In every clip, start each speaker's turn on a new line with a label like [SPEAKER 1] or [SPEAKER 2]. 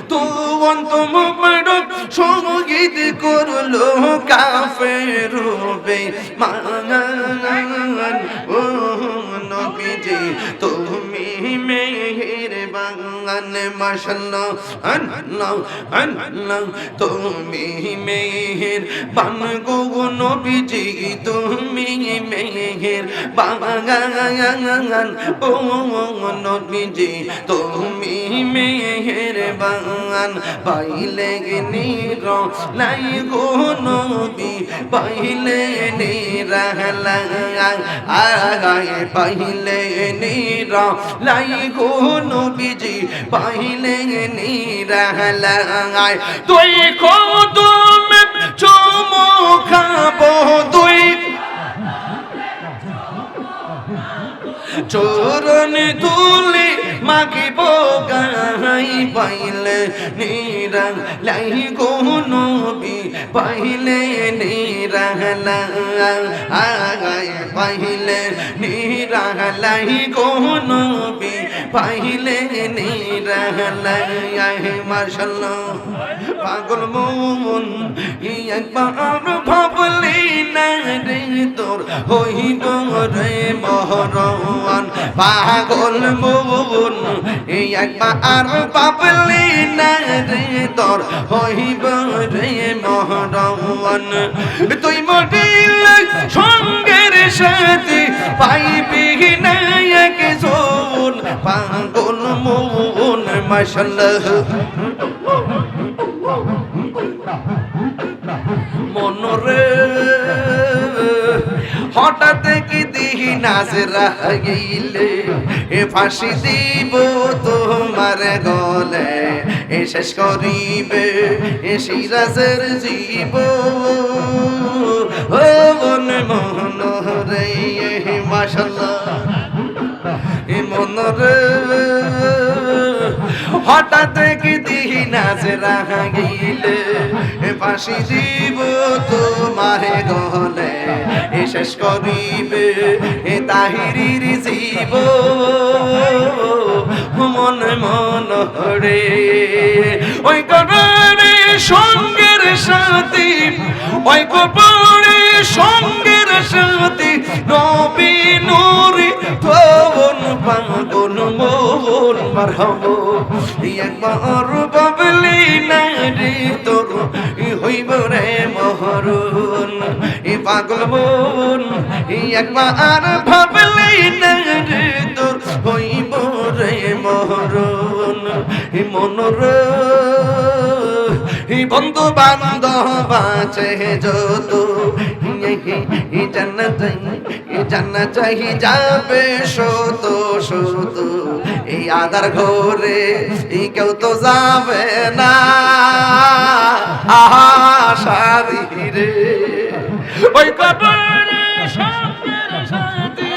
[SPEAKER 1] তুম মুবারক সঙ্গীত করলো কাফের বেঈমান ও নবীজি তুমি মেহেরবান মাশাআল্লাহ আল্লাহ আল্লাহ তুমি মেহেরবান গো নবীজি তুমি মেহেরবান ও নবীজি তুমি মেহেরবান পাইলে নির লাই গো নবী পাইলে নিরালা আয় পাইলে নির লাই গো নবীজি পাইলে নিরালা তুই কদম চুমু খাবো তুই চরণ তুলি মাগিব গাই পাইলে নিরালাই গো নবী পাইলে নিরালা আয় পাইলে নিরালাই গো নবী পাইলে নিরালা মাশাআল্লাহ পাগল মন একবার ভাবলি না রে তোর হইব রে মহরওয়ান পাগল মন একবার ভাবলি না রে তোর হইব রে মহরওয়ান তুই মরিলে সঙ্গের সাথে পাইবি না এক জন পাগল মন মাশাআল্লাহ মনরে হঠাৎ কি দিহি নাজরা গইলে এ ফাঁসি দিব তোমার গলে এ শেষ করিবে এ সিরাজের জীব ও মন মনরে মাশাআল্লাহ এ মনরে হঠাৎ কি দিহি নাজরা গইলে এ ফাঁসি দিব তোমারে গলে এ শেষ করিবে এ তাহিরির জীব মন মন রে ওই কবরে সঙ্গের সাথী ওই কবরে সঙ্গের সাথী নবী নূরি তোন পাগল মন মারহাবো একবার বাবলি না রে তোর হইব রে মহরুন এ পাগল মন একবার ভাবলি না রে তোর হইব রে মহরুন এ মনর বন্ধু বান্ধব আছে যত জানা চাই যাবে শত শত এই আধার ঘরে কেউ তো যাবে না আশারি রে ওই কবরে সঙ্গের সাথী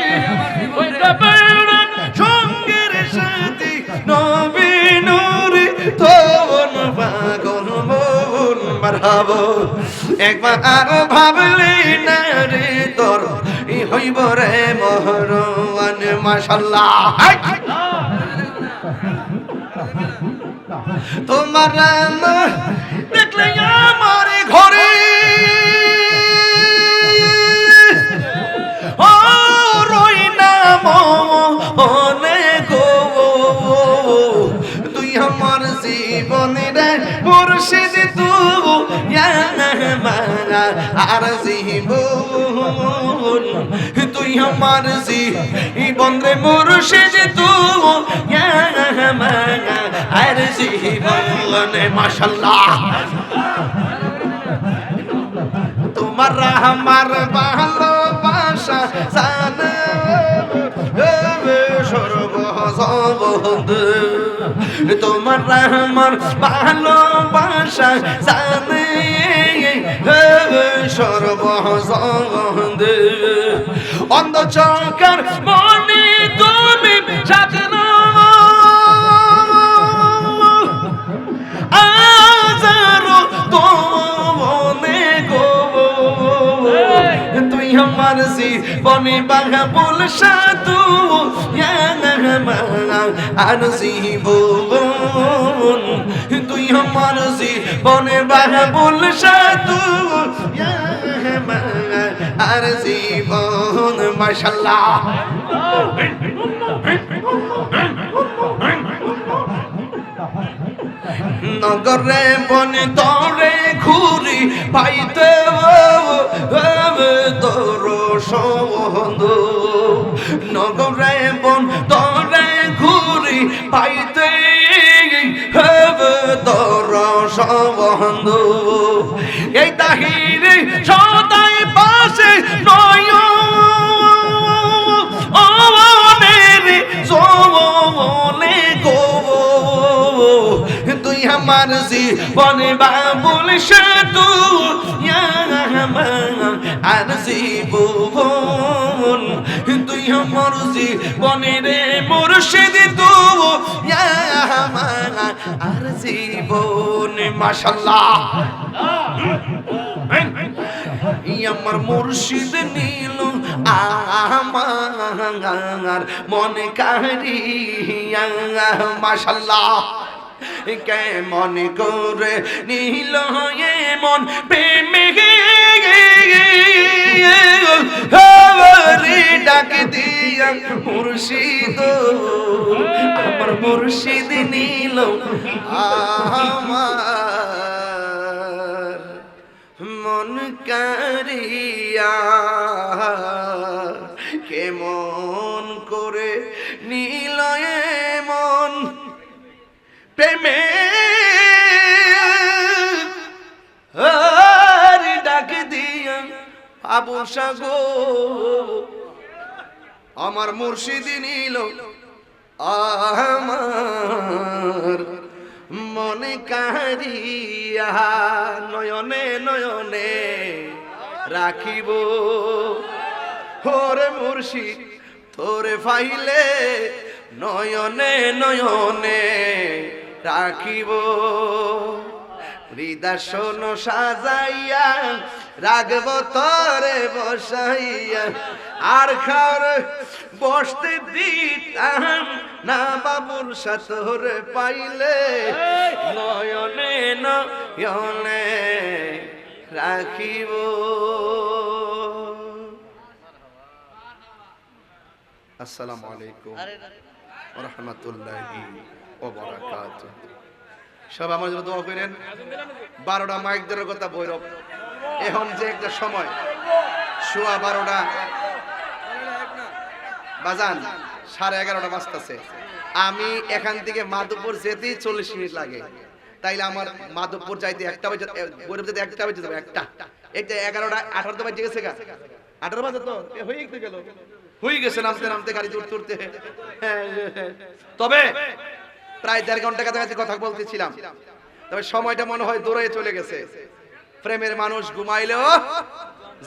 [SPEAKER 1] ওই কবরে সঙ্গের সাথী নবী নূরি তোন পাগল মন মারহাবো একবার আর ভাবলি না রে তোর হইব রে মহরওয়ান মাশাআল্লাহ তোমার দেখলে আমার ঘরে ও রই না মনে গো তুই আমার জীবনের মুর্শিদ তুই আর জীবন তুই আমার জীবন রে মুর্শিদ তুই আর জীবন মাশাআল্লাহ তোমার আমার ভালোবাসা জানে সর্বজবদ তোমার আমার ভালোবাসা জানে সর্বজবদ অন্ধ চকার মনে তুমি সাজানো আজারো তো মনে গো তুই আমার আমার জীবনে বাবুল সাধু আর জীবন তুই আমার জীবনে বাবুল সাধু আর জীবন মাশাআল্লাহ নগরে বন দরে ঘুরি পাইতে তোর সন্ধ নগরে বন দরে ঘুরি পাইতে তোর সন্ধ এই তাহিরে সদাই পাশে নয় তুই আমার জীবনে বাবুল সাধু আর জীবন তুই আমার জীবনে রে মুর্শিদ তু আর জীবন মাশাআল্লাহ আমার মুর্শিদ নীল আমার মনে কারিয়া মাশাআল্লাহ কেমন করে নীল মন প্রেমে ডাক দিয়া মুর্শিদ আমার মুর্শিদ নীল আমার মন কারিয়া কেমন করে নীল মন প্রেমে ডাক দিয়া আবু সাগো আমার মুর্শিদ নীল আমার মনে কারিয়া নয়নে নয়নে রাখিব ওরে মুর্শিদ তোরে ফাইলে নয়নে নয়নে রাখিব হৃদয় সাজাইয়া রাখব তরে বসাইয়া আর খাওয়ার বসতে দিতাম না বাবুল সাথর পাইলে নয়নে নয়নে রাখিব। আসসালামু আলাইকুম ওয়া রাহমাতুল্লাহি ওয়া বারাকাতুহু। সব আমার জন্য দোয়া করেন। 12টা মাইক ধরার কথা বৈরব, এখন যে একটা সময় সোয়া 12টা বাজান 11:30 বাজতেছে, আমি এখান থেকে মাধবপুর যেতেই 40 মিনিট লাগে, তাইলে আমার মাধবপুর যাইতে 1টা বাজে, বৈরব যেতে 1টা বাজে যাবে, 1টা এটা 11টা 18 বাজে গেছে গা, 18 বাজে তো হয়ে গেল, হয়ে গেছে নামতে নামতে গাড়ি তুলতে তুলতে। তবে প্রায় 1.5 ঘন্টা কাছাকাছি কথা বলতেছিলাম, তবে সময়টা মনে হয় দূরে চলে গেছে। প্রেমের মানুষ ঘুমাইলেও